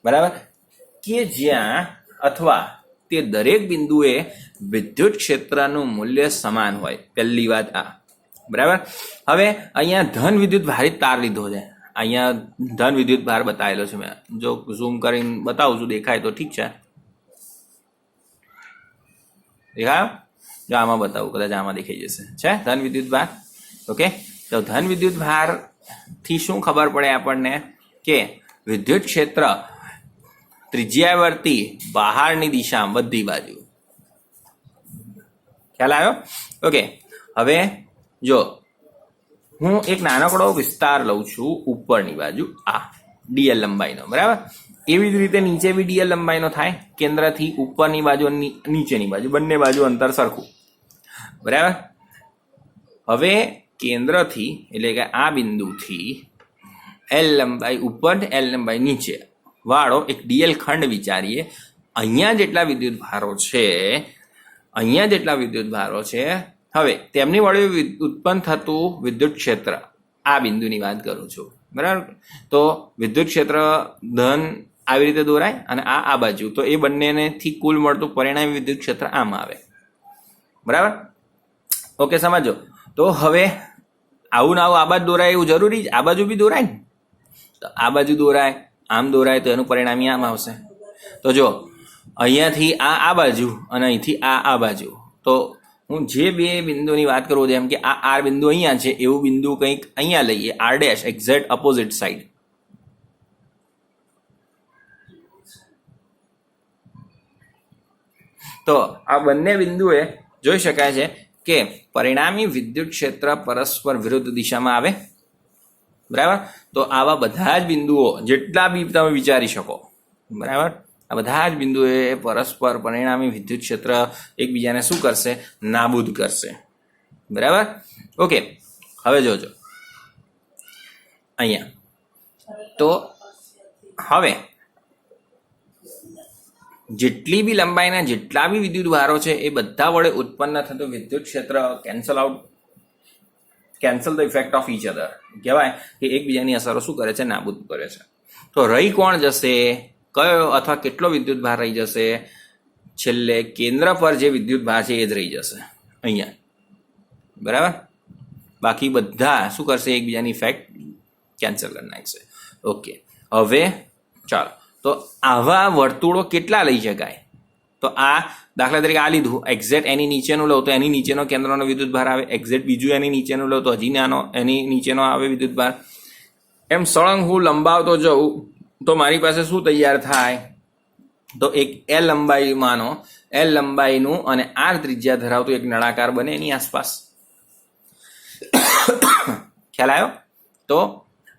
A: બરાબર, કે જ્યાં અથવા તે દરેક બિંદુએ વિદ્યુત ક્ષેત્રનું મૂલ્ય સમાન હોય. પહેલી વાત આ, બરાબર. હવે અહીંયા ધન વિદ્યુત ભારિત તાર લીધો છે. અહીંયા ધન વિદ્યુત ભાર બતાવેલો છે. મેં જો ઝૂમ કરીને બતાવું છું, દેખાય તો ઠીક છે. દેખાયો? જો આમાં બતાવું, કદાચ આમાં દેખાઈ જશે. છે ધન વિદ્યુત ભાર. ઓકે, તો ધન વિદ્યુત ભાર થી શું ખબર પડે આપણને કે વિદ્યુત ક્ષેત્ર ત્રિજ્યાવર્તી બહારની દિશામાં બધી બાજુ. ખ્યાલ આવ્યો? ઓકે, હવે જો હું એક નાનકડો વિસ્તાર લઉં છું ઉપરની બાજુ, આ ડીએલ લંબાઈનો, બરાબર. એવી જ રીતે નીચે બી ડીએલ લંબાઈનો થાય. કેન્દ્રથી ઉપરની બાજુ નીચેની બાજુ બંને બાજુ અંતર સરખું, બરાબર. હવે કેન્દ્રથી એટલે કે આ બિંદુથી એલ લંબાઈ ઉપર એલ લંબાઈ નીચે વાળો એક ડીએલ ખંડ વિચારીએ. અહીંયા જેટલા વિદ્યુત ભારો છે, હવે તેમની વડે ઉત્પન્ન થતું વિદ્યુત ક્ષેત્ર, આ બિંદુની વાત કરું છું, બરાબર. તો વિદ્યુત ક્ષેત્ર ધન આવી રીતે દોરાય અને આ બાજુ, તો એ બંનેથી કુલ મળતું પરિણામી વિદ્યુત ક્ષેત્ર આમ આવે, બરાબર. ઓકે, સમજો. તો હવે આવું ને આવું આ બાજુ દોરાય એવું જરૂરી છે? આ બાજુ બી દોરાય ને, તો આ બાજુ દોરાય, આમ દોરાય, તો એનું પરિણામી આમ આવશે. તો જો અહીંયાથી આ બાજુ અને અહીંથી આ બાજુ, તો હું જે બે બિંદુની વાત કરું, જેમ કે આ આર બિંદુ અહીંયા છે, એવું બિંદુ કંઈક અહીંયા લઈએ, R dash, exact opposite side. તો આ બંને બિંદુએ જોઈ શકાય છે કે પરિણામી વિદ્યુત ક્ષેત્ર પરસ્પર વિરુદ્ધ દિશામાં આવે, બરાબર. તો આવા બધા જ બિંદુઓ જેટલા બી તમે વિચારી શકો, બરાબર, આ બધા જ બિંદુએ પરસ્પર પરિણામી વિદ્યુત ક્ષેત્ર એકબીજાને શું કરશે? નાબૂદ કરશે, બરાબર. ઓકે, હવે જોજો અહીંયા. તો હવે જેટલી બી લંબાઈના જેટલા બી વિદ્યુત ભારો છે એ બધા વડે ઉત્પન્ન થતું વિદ્યુત ક્ષેત્ર cancel the effect of each other, કહેવાય કે એકબીજાની અસરો શું કરે છે? નાબૂદ કરે છે. તો રહી કોણ જશે? કયો અથવા કેટલો વિદ્યુત ભાર રહી જશે? છેલ્લે કેન્દ્ર પર જે વિદ્યુત ભાર છે એ જ રહી જશે અહીંયા, બરાબર. બાકી બધા શું કરશે? એકબીજાની ઇફેક્ટ કેન્સલ કરી નાખશે. ઓકે, હવે ચાલો, તો આવા વર્તુળો કેટલા લઈ શકાય? તો આ દાખલા તરીકે આ લીધું, એક્ઝેક્ટ એની નીચેનું લઉં તો એની નીચેનો કેન્દ્રનો વિદ્યુત ભાર આવે, એક્ઝેક્ટ બીજું એની નીચેનું લઉં તો હજી નાનો એની નીચેનો આવે વિદ્યુત ભાર. એમ સળંગ હું લંબાવતો જઉં તો મારી પાસે શું તૈયાર થાય? તો એક એલ લંબાઈનું અને આર ત્રિજ્યા ધરાવતું એક નળાકાર બને એની આસપાસ. ખ્યાલ આવ્યો? તો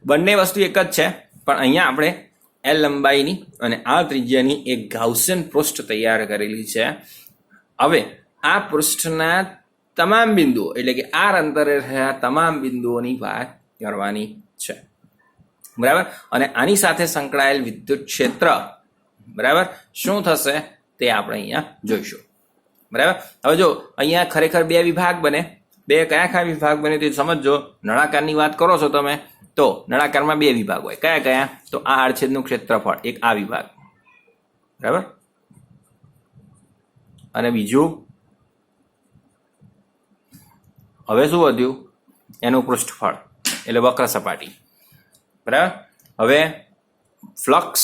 A: બંને વસ્તુ એક જ છે, પણ અહીંયા આપણે એલ લંબાઈની અને આર ત્રિજ્યાની એક ગાઉસિયન પૃષ્ઠ તૈયાર કરેલી છે. હવે આ પૃષ્ઠના તમામ બિંદુઓ એટલે કે આર અંતરે રહ્યા તમામ બિંદુઓની વાત કરવાની છે, બરાબર. અને આની સાથે સંકળાયેલ વિદ્યુત ક્ષેત્ર, બરાબર, શું થશે તે આપણે અહીંયા જોઈશું, બરાબર. હવે જો અહીંયા ખરેખર બે વિભાગ બને. બે કયા વિભાગ બને તે સમજો. નળાકારની વાત કરો છો તમે, તો નળાકારમાં બે વિભાગ હોય. કયા? તો આ આડછેદનું ક્ષેત્રફળ, એક આ વિભાગ, બરાબર, અને બીજું હવે શું વધ્યું? એનું પૃષ્ઠફળ એટલે વક્ર સપાટી, બરાબર. હવે ફ્લક્સ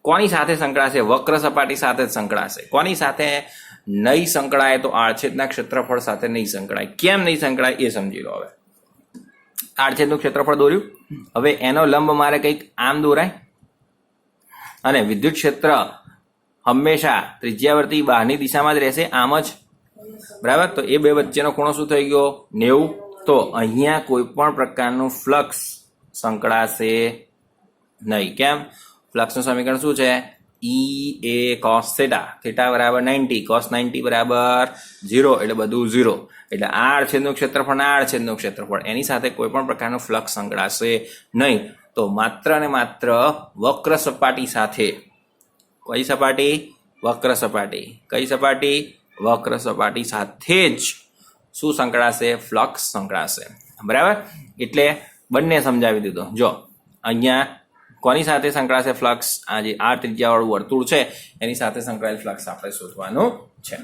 A: કોની સાથે સંકળાશે? વક્ર સપાટી સાથે જ સંકળાશે. કોની સાથે નહીં સંકળાય? તો આડછેદના ક્ષેત્રફળ સાથે નહીં સંકળાય. કેમ નહીં સંકળાય એ સમજી લો. હવે આડછેદનું ક્ષેત્રફળ દોર્યું, હવે એનો લંબ મારે કંઈક આમ દોરાય, અને વિદ્યુત ક્ષેત્ર હંમેશા ત્રિજ્યાવર્તી બહારની દિશામાં જ રહેશે, આમ જ, બરાબર. તો એ બે વચ્ચેનો ખૂણો શું થઈ ગયો? 90. તો અહીંયા કોઈ પણ પ્રકારનું ફ્લક્સ સંકળાશે નહીં. કેમ? ફ્લક્સનું સમીકરણ શું છે? E a cos theta, theta બરાબર 90, cos 90 બરાબર 0, એટલે બધું 0. એટલે આ આડછેદનું ક્ષેત્રફળ આડછેદનું ક્ષેત્રફળ એની સાથે કોઈ પણ પ્રકારનું ફ્લક્સ સંકળાશે નહીં. તો માત્ર ને માત્ર વક્ર સપાટી સાથે, કઈ સપાટી? વક્ર સપાટી. કઈ સપાટી? વક્ર સપાટી સાથે જ શું સંકળાશે? ફ્લક્સ સંકળાશે. બરાબર, એટલે બંને સમજાવી દીધું. જો અહીંયા કોની સાથે સંકળાશે ફ્લક્સ? આ જે આ ત્રિજ્યાવાળું વર્તુળ છે એની સાથે સંકળાયેલ ફ્લક્સ આપણે શોધવાનું છે.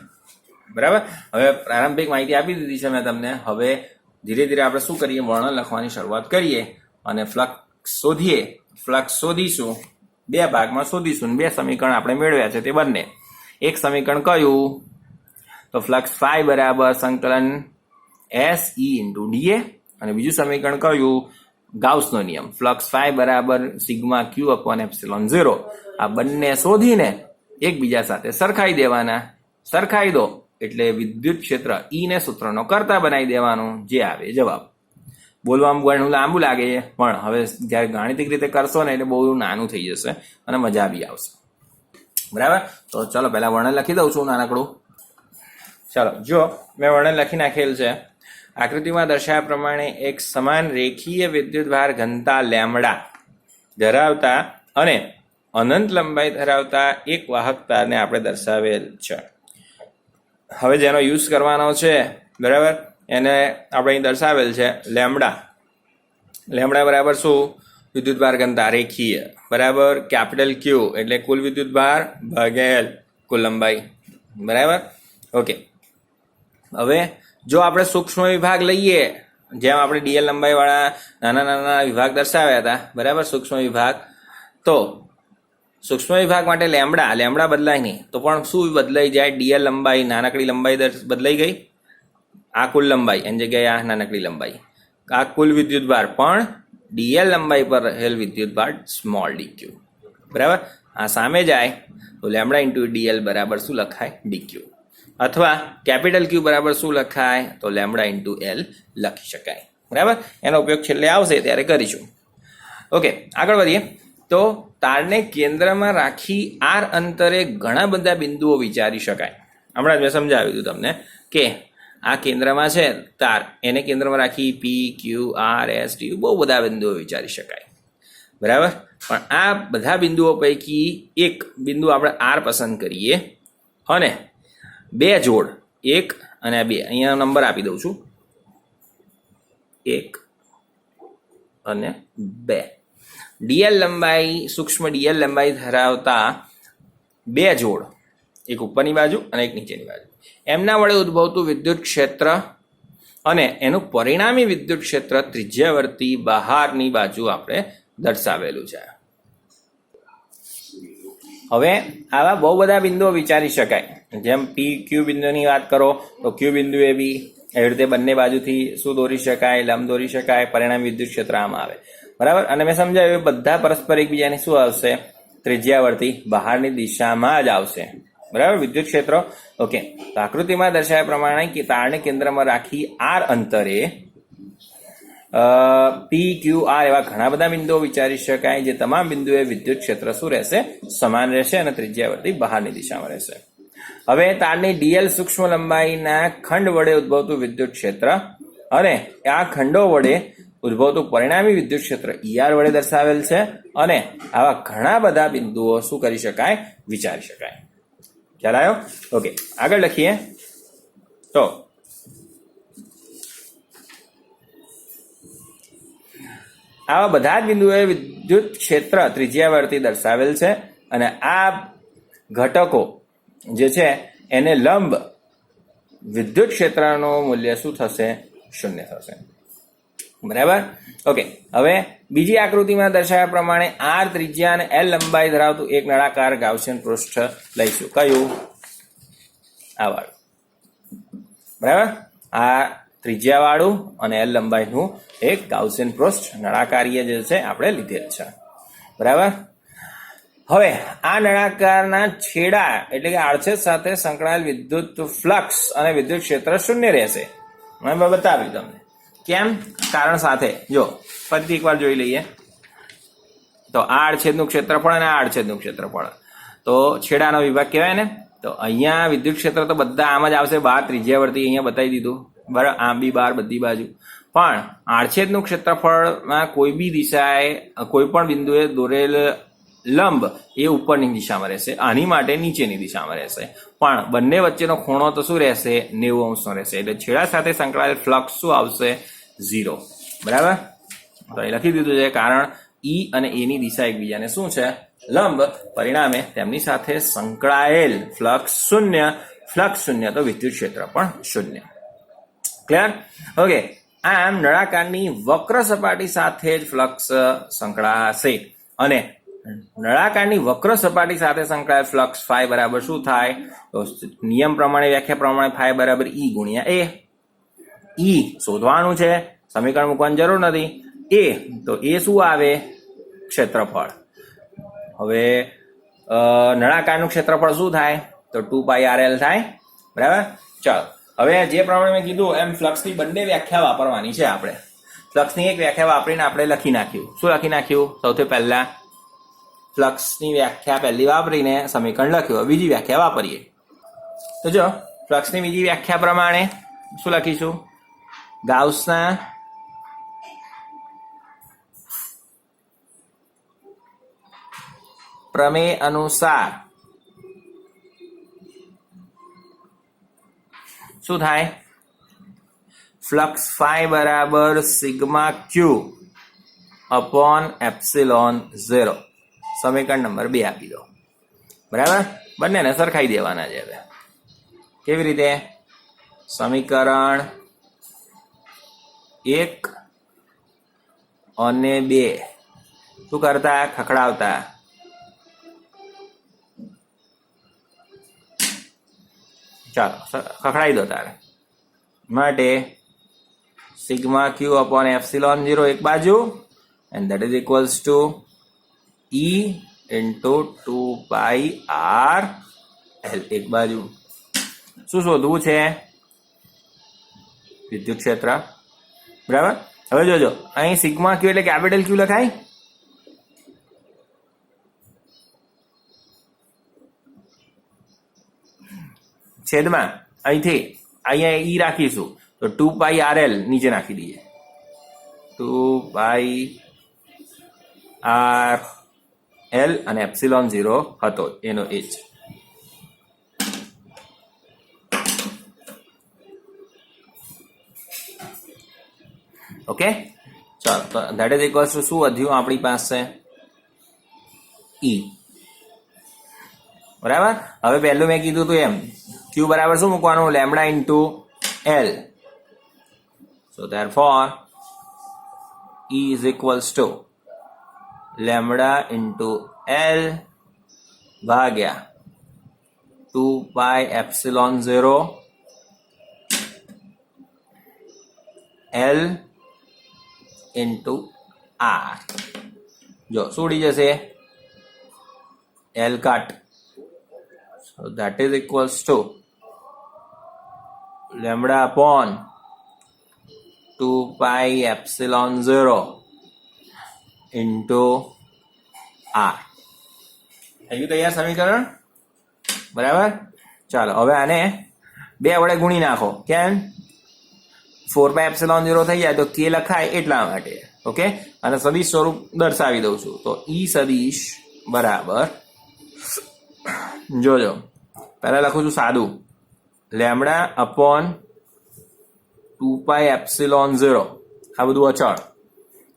A: બરાબર, હવે પ્રારંભિક માહિતી આપી દીધી છે મેં તમને. હવે ધીરે ધીરે આપણે શું કરીએ? વર્ણન લખવાની શરૂઆત કરીએ અને ફ્લક્સ શોધીએ. ફ્લક્સ શોધીશું, બે ભાગમાં શોધીશું. બે સમીકરણ આપણે મેળવ્યા છે તે બંને. એક સમીકરણ કયું? તો ફ્લક્સ ફાઈ બરાબર સંકલન SE ઇન્ટુ DA. અને બીજું સમીકરણ કયું? ગાઉસનો નિયમ, ફ્લક્સ ફાઈ બરાબર સિગ્મા ક્યુ અપોન એપ્સિલોન 0. આ બંને શોધીને એકબીજા સાથે સરખાઈ દેવાના. સરખાઈ દો એટલે વિદ્યુત ક્ષેત્ર E ને સૂત્રનો કરતા બનાવી દેવાનું, જે આવે જવાબ. બોલવામાં ઘણું લાંબુ લાગે પણ હવે જ્યારે ગાણિતિક રીતે કરશો ને એટલે બહુ નાનું થઈ જશે અને મજા બી આવશે. બરાબર, તો ચલો પહેલા વર્ણન લખી દઉં છું નાનકડું. ચાલો, જો મેં વર્ણન લખી નાખેલ છે. આકૃતિમાં દર્શાવ્યા પ્રમાણે એક સમાન રેખીય વિદ્યુતભાર ઘનતા લેમ્બડા ધરાવતા અને અનંત લંબાઈ ધરાવતા એક વાહક તારને આપણે દર્શાવેલ છે. હવે જેનો યુઝ કરવાનો છે, બરાબર, એને આપણે અહીં દર્શાવેલ છે લેમ્બડા. લેમ્બડા બરાબર શું? વિદ્યુતભાર ઘનતા રેખીય, બરાબર. કેપિટલ ક્યુ એટલે કુલ વિદ્યુતભાર ભાગેલ કુલ લંબાઈ. બરાબર, ઓકે. હવે જો આપણે સૂક્ષ્મ વિભાગ લઈએ, જેમ આપણે ડીએલ લંબાઈવાળા નાના નાના વિભાગ દર્શાવ્યા હતા, બરાબર, સૂક્ષ્મ વિભાગ, તો સૂક્ષ્મ વિભાગ માટે લેમ્બડા બદલાય નહીં તો પણ શું બદલાઈ જાય? ડીએલ લંબાઈ, નાનકડી લંબાઈ બદલાઈ ગઈ. આ કુલ લંબાઈ એની જગ્યાએ આ નાનકડી લંબાઈ. આ કુલ વિદ્યુતભાર પણ ડીએલ લંબાઈ પર રહેલ વિદ્યુતભાર સ્મોલ ડીક્યુ. બરાબર, આ સામે જાય તો લેમ્બડા ઇન્ટુ ડીએલ બરાબર શું લખાય? ડીક્યુ. અથવા કેપિટલ ક્યુ બરાબર શું લખાય? તો લેમ્બડા ઇન્ટુ એલ લખી શકાય. બરાબર, એનો ઉપયોગ છેલ્લે આવશે ત્યારે કરીશું. ઓકે, આગળ વધીએ. તો તારને કેન્દ્રમાં રાખી આર અંતરે ઘણા બધા બિંદુઓ વિચારી શકાય. હમણાં જ મેં સમજાવ્યું હતું તમને કે આ કેન્દ્રમાં છે તાર, એને કેન્દ્રમાં રાખી પી, ક્યુ, આર, એસ, ટી, બહુ બધા બિંદુઓ વિચારી શકાય. બરાબર, પણ આ બધા બિંદુઓ પૈકી એક બિંદુ આપણે આર પસંદ કરીએ અને બે જોડ, 1 અને 2, અહીંયા નંબર આપી દઉં છું, 1 અને 2, ડીએલ લંબાઈ, સૂક્ષ્મ ડીએલ લંબાઈ ધરાવતા બે જોડ, એક ઉપરની બાજુ અને એક નીચેની બાજુ, એમના વડે ઉદ્ભવતું વિદ્યુત ક્ષેત્ર અને એનું પરિણામી વિદ્યુત ક્ષેત્ર ત્રિજ્યાવર્તી બહારની બાજુ આપણે દર્શાવેલું છે. હવે આવા બહુ બધા બિંદુઓ વિચારી શકાય. જેમ પી ક્યુ બિંદુની વાત કરો તો ક્યુ બિંદુએ બી એવી રીતે બંને બાજુથી શું દોરી શકાય? લંબ દોરી શકાય. પરિણામ વિદ્યુત ક્ષેત્ર આમાં આવે. બરાબર, અને મેં સમજાવ્યું બધા પરસ્પર એકબીજાની શું આવશે? ત્રિજ્યાવર્તી બહારની દિશામાં જ આવશે. બરાબર, વિદ્યુત ક્ષેત્રો. ઓકે, તો આકૃતિમાં દર્શાવ્યા પ્રમાણે કે તારને કેન્દ્રમાં રાખી આર અંતરે પી, ક્યુ, આર એવા ઘણા બધા બિંદુઓ વિચારી શકાય, જે તમામ બિંદુએ વિદ્યુત ક્ષેત્ર શું રહેશે? સમાન રહેશે અને ત્રિજ્યાવર્તી બહારની દિશામાં રહેશે. હવે તારની ડીએલ સૂક્ષ્મ લંબાઈના ખંડ વડે ઉદ્ભવતું વિદ્યુત ક્ષેત્ર અને આ ખંડો વડે ઉદ્ભવતું પરિણામી વિદ્યુત ક્ષેત્ર ઈઆર વડે દર્શાવેલ છે. અને આવા ઘણા બધા બિંદુઓ શું કરી શકાય? વિચારી શકાય. ખ્યાલ આવ્યો? ઓકે, આગળ લખીએ. તો આવા બધા જ બિંદુઓએ વિદ્યુત ક્ષેત્ર ત્રિજ્યાવર્તી દર્શાવેલ છે અને આ ઘટકો જે છે એને લંબ વિદ્યુત ક્ષેત્રનું મૂલ્ય શું થશે? 0 થશે. બરાબર, ઓકે. હવે બીજી આકૃતિમાં દર્શાવ્યા પ્રમાણે આર ત્રિજ્યા અને એલ લંબાઈ ધરાવતું એક નળાકાર ગાઉસિયન પૃષ્ઠ લઈશું. કયું? આ વાળું. બરાબર, આ ત્રિજ્યાવાળું અને એલ લંબાઈનું એક ગાઉસિયન પૃષ્ઠ નળાકારીય જે છે આપણે લીધેલ છે. બરાબર, હવે આ નળાકારના છેડા એટલે કે આડછેદ સાથે સંકળાયેલ વિદ્યુત ફ્લક્સ અને વિદ્યુત ક્ષેત્ર 0 રહેશે. મેં બતાવ્યું તમને કેમ, કારણ સાથે. જો ફરીથી એકવાર જોઈ લઈએ તો આ આડછેદનું ક્ષેત્રફળ અને આ આડછેદનું ક્ષેત્રફળ, તો છેડાનો વિભાગ કહેવાય ને. તો અહીંયા વિદ્યુત ક્ષેત્ર તો બધા આમ જ આવશે, બહાર ત્રિજ્યાવર્તી અહીંયા બતાવી દીધું. બરાબર, આમ બી બહાર, બધી બાજુ. પણ આડછેદનું ક્ષેત્રફળમાં કોઈ બી દિશાએ કોઈ પણ બિંદુએ દોરેલ લંબ એ ઉપરની દિશામાં રહેશે, આની માટે નીચેની દિશામાં રહેશે, પણ બંને વચ્ચેનો ખૂણો તો શું રહેશે? 90 અંશનો રહેશે. એટલે છેડા સાથે સંકળાયેલ ફ્લક્સ શું આવશે? 0. બરાબર? તો એ લખી દીધું છે, કારણ ઈ અને એ ની દિશા એકબીજાને શું છે? લંબ. પરિણામે તેમની સાથે સંકળાયેલ ફ્લક્સ શૂન્ય. ફ્લક્સ શૂન્ય તો વિદ્યુત ક્ષેત્ર પણ શૂન્ય. ક્લિયર? ઓકે. આમ નળાકારની વક્ર સપાટી સાથે જ ફ્લક્સ સંકળાશે, અને નળાકારની વક્ર સપાટી સાથે સંકળાયેલ ફ્લક્સ ફાઈ બરાબર શું થાય? તો નિયમ પ્રમાણે, વ્યાખ્યા પ્રમાણે ફાઈ બરાબર ઈ ગુણ્યા એ. ઈ શોધવાનું છે, સમીકરણ મૂકવાની જરૂર નથી. એ તો એ શું આવે? ક્ષેત્રફળ. હવે નળાકારનું ક્ષેત્રફળ શું થાય? તો 2πrl થાય. બરાબર? ચાલો, હવે જે પ્રમાણે મેં કીધું એમ ફ્લક્સની બંને વ્યાખ્યા વાપરવાની છે આપણે. ફ્લક્સની એક વ્યાખ્યા વાપરીને આપણે લખી નાખ્યું. શું લખી નાખ્યું? સૌથી પહેલા ફ્લક્સની વ્યાખ્યા પહેલી વાપરીને સમીકરણ લખ્યું. બીજી વ્યાખ્યા વાપરીએ. તો જો ફ્લક્સની બીજી વ્યાખ્યા પ્રમાણે શું લખીશું? ગાઉસના પ્રમેય અનુસાર શું થાય? ફ્લક્સ ફાઈ બરાબર સિગ્મા ક્યુ અપોન એપ્સિલોન 0. સમીકરણ નંબર 2 આપી દો. બરાબર? બંનેને સરખાઈ દેવાના છે. હવે કેવી રીતે? સમીકરણ 1 અને 2 શું કરતા? ખખડાવતા. ચાલો ખખડાઈ દો તારે. માટે સિગ્મા ક્યુ અપોન એપ્સિલોન 0 એક બાજુ, and that is equals to E into 2πrl એક બાજુ. શું શોધવું છે? વિદ્યુત ક્ષેત્ર. બરાબર? હવે જોજો, અહીં સિગ્મા ક્યુ એટલે કેપિટલ ક્યુ લખાય. છેદમાં અહીંથી અહીંયા ઈ રાખીશું તો 2πrl નીચે નાખી દઈએ. 2πrl અને એપ્સિલોન 0 હતો એનો એ જ. ઓકે, ચાલો, તો ધેટ ઇઝ ઇક્વલ્સ ટુ શું વધ્યું આપણી પાસે? ઈ. બરાબર? હવે પહેલું મેં કીધું હતું એમ ક્યુ બરાબર શું મૂકવાનું? Lambda into L. So therefore E is equals to lambda into L ભાગ્યા 2π એપ્સિલોન 0 L ઇન્ટુ R. જો શું ઉડી જશે? L cut. So that is equals to lambda upon 2π epsilon 0 into R. થઈ ગયું તૈયાર સમીકરણ? બરાબર? ચાલો હવે આને 2 વડે ગુણી નાખો. કેમ? 4π epsilon 0 થઈ જાય તો k લખાય એટલા માટે. ઓકે, અને સદિશ સ્વરૂપ દર્શાવી દઉં છું. તો E સદિશ બરાબર, જોજો પહેલા લખું છું સાદું, લેમ્ડા અપોન 2π એપ્સિલોન 0 આ બધું અચળ.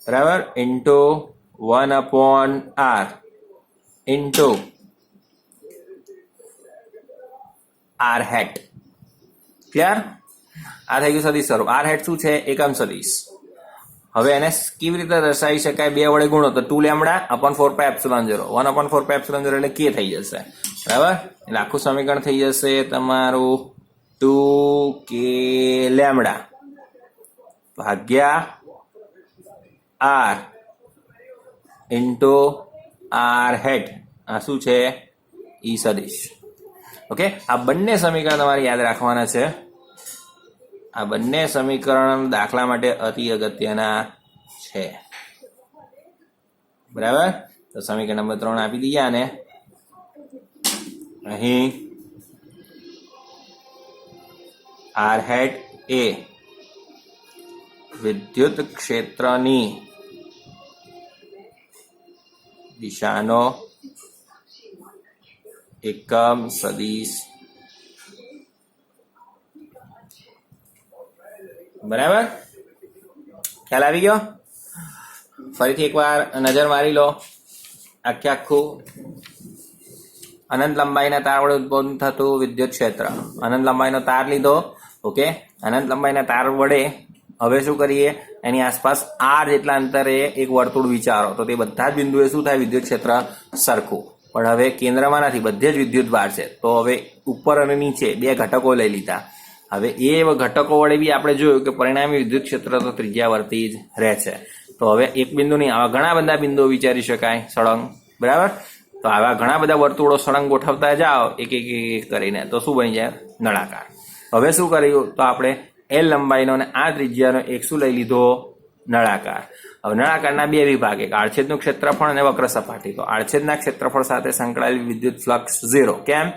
A: બરાબર? Into 1 upon R into R hat. Clear? આ થઈ ગયું સદિશ સ્વરૂપ. R હેટ શું છે? એકમ સદિશ. હવે એને કેવી રીતે દર્શાવી શકાય? 2 વડે ગુણો તો 2 lambda upon 4π epsilon 0, 1 upon 4π epsilon 0 એટલે k થઈ જશે. બરાબર? એટલે આખું સમીકરણ થઈ જશે તમારું 2k લેમ્ડા ભાગ્યા R ઇન્ટુ R હેટ. આ શું છે? ઈ સદિશ. ઓકે, આ બંને સમીકરણ તમારે યાદ રાખવાના છે. આ બંને સમીકરણ દાખલા માટે અતિ અગત્યના છે. બરાબર? તો સમીકરણ નંબર 3 આપી દઈએ આને. અહીં R હેટ એ વિદ્યુત ક્ષેત્રની દિશાનો એકમ સદિશ. બરાબર, ખ્યાલ આવી ગયો? ફરીથી એકવાર નજર મારી લો. આખું અનંત લંબાઈના તાર વડે ઉત્પન્ન થતું વિદ્યુત ક્ષેત્ર. અનંત લંબાઈનો તાર લીધો. ઓકે, અનંત લંબાઈના તાર વડે હવે શું કરીએ, એની આસપાસ આર જેટલા અંતરે એક વર્તુળ વિચારો, તો તે બધા જ બિંદુએ શું થાય, વિદ્યુત ક્ષેત્ર સરખું. પણ હવે કેન્દ્રમાં નથી, બધે જ વિદ્યુત ભાર છે. તો હવે ઉપર અને નીચે બે ઘટકો લઈ લીધા. હવે એ ઘટકો વડે બી આપણે જોયું કે પરિણામી વિદ્યુત ક્ષેત્ર તો ત્રિજ્યાવર્તી જ રહે છે. તો હવે એક બિંદુ નહીં, આવા ઘણા બધા બિંદુઓ વિચારી શકાય સળંગ. બરાબર, તો આવા ઘણા બધા વર્તુળો સળંગ ગોઠવતા જાઓ એક એક કરીને, તો શું બની જાય, નળાકાર. હવે શું કર્યું, તો આપણે એલ લંબાઈનો અને આ ત્રિજ્યાનો એક શું લઈ લીધો, નળાકાર. હવે નળાકારના બે વિભાગ, એક આડછેદનું ક્ષેત્રફળ અને વક્ર સપાટી. તો આડછેદના ક્ષેત્રફળ સાથે સંકળાયેલ વિદ્યુત ફ્લક્સ 0. કેમ?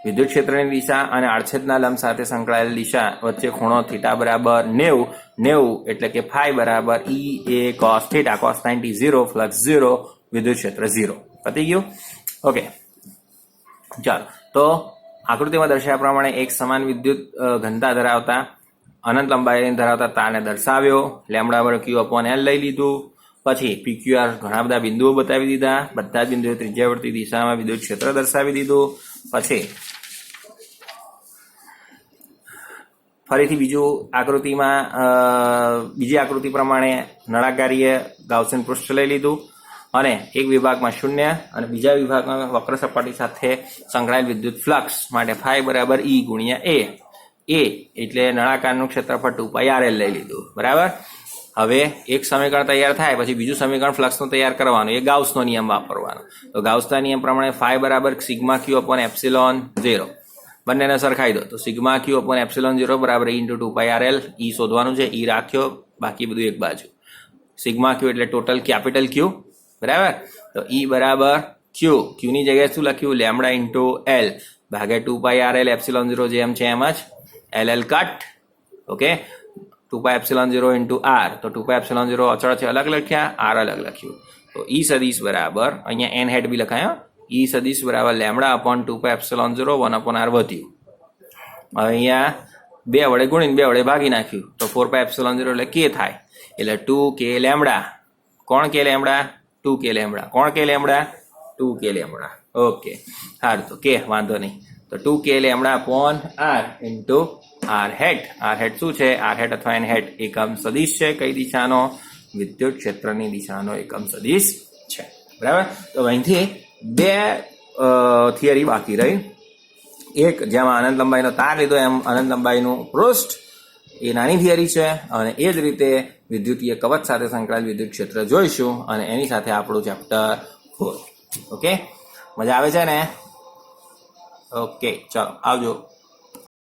A: વિદ્યુત ક્ષેત્રની દિશા અને આડછેદના લંબ સાથે સંકળાયેલ દિશા વચ્ચે ખૂણો થીટા બરાબર 90 એટલે કે ફાઈ બરાબર ઈ એ કોસ થીટા, કોસ 90, 0, ફ્લક્સ 0, વિદ્યુત ક્ષેત્ર 0. પતી ગયું? ઓકે, ચાલો. તો આકૃતિમાં દર્શાવ્યા પ્રમાણે એક સમાન વિદ્યુત ઘનતા ધરાવતા અનંત લંબાઈ ધરાવતા તારને દર્શાવ્યો. લેમડા બરાબર ક્યુ અપોન એલ લઈ લીધું. પછી પીક્યુઆર ઘણા બધા બિંદુઓ બતાવી દીધા. બધા જ બિંદુઓ ત્રિજ્યાવર્તી દિશામાં વિદ્યુત ક્ષેત્ર દર્શાવી દીધું. પછી ફરીથી બીજી આકૃતિ પ્રમાણે નળાકારીય ગાઉસિયન પૃષ્ઠ લઈ લીધું અને એક વિભાગમાં 0 અને બીજા વિભાગમાં વક્ર સપાટી સાથે સંકળાયેલ વિદ્યુત ફ્લક્સ માટે ફાઈ બરાબર ઈ ગુણ્યા એ એટલે નળાકારનું ક્ષેત્રફળ 2πrl લઈ લીધું. બરાબર, હવે એક સમીકરણ તૈયાર થાય પછી બીજું સમીકરણ ફ્લક્સનું તૈયાર કરવાનું, એ ગાઉસનો નિયમ વાપરવાનો. તો ગાઉસના નિયમ પ્રમાણે ફાઈ બરાબર સિગ્મા ક્યુ અપોન એપ્સિલોન 0, બંનેને સરખાઈ દો. તો સિગ્મા ક્યુ અપોન એપ્સિલોન 0 બરાબર ઇન્ટુ 2πrl. ઈ શોધવાનું છે, ઈ રાખ્યો, બાકી બધું એક બાજુ. સિગ્મા ક્યુ એટલે ટોટલ કેપિટલ ક્યુ. બરાબર, તો ઈ બરાબર ક્યુની જગ્યાએ શું લખ્યું, લેમડા ઇન્ટુ એલ ભાગ્યા 2πrl એપ્સિલોન 0 જેમ છે એમ જ એલ કટ. ઓકે, 2π એપ્સિલોન 0 ઇન્ટુ આર, તો 2π એપ્સિલોન 0 અચળ છે, અલગ લખ્યા, આર અલગ લખ્યું. તો ઈ સદિશ બરાબર, અહીંયા એન હેડ બી લખાયો, ઈ સદિશ બરાબર lambda upon 2π epsilon 0 1 upon R વધ્યું. અહીંયા 2 વડે ગુણીને 2 વડે ભાગી નાખ્યું, તો 4π એપ્સિલોન 0 એટલે કે થાય, એટલે 2k લેમડા. કોણ કે લેમડા? 2k lambda. કોણ કે લેમડા? 2k lambda. ઓકે, સારું, તો કે વાંધો નહીં. તો 2k lambda upon R into R hat. R hat શું છે? આર હેટ અથવા એન હેટ એકમ સદિશ છે. કઈ દિશાનો? વિદ્યુત ક્ષેત્રની દિશાનો એકમ સદિશ છે. બરાબર, તો અહીંથી બે થિયરી બાકી રહી. એક જેમાં અનંત લંબાઈનો તાર લીધો એમ અનંત લંબાઈનું પૃષ્ઠ, એ નાની થિયરી છે. અને એ જ રીતે વિદ્યુતીય કવચ સાથે સંકળાયેલ વિદ્યુત ક્ષેત્ર જોઈશું અને એની સાથે આપણું ચેપ્ટર 4. ઓકે, મજા આવે છે ને? ઓકે, ચાલો આવજો.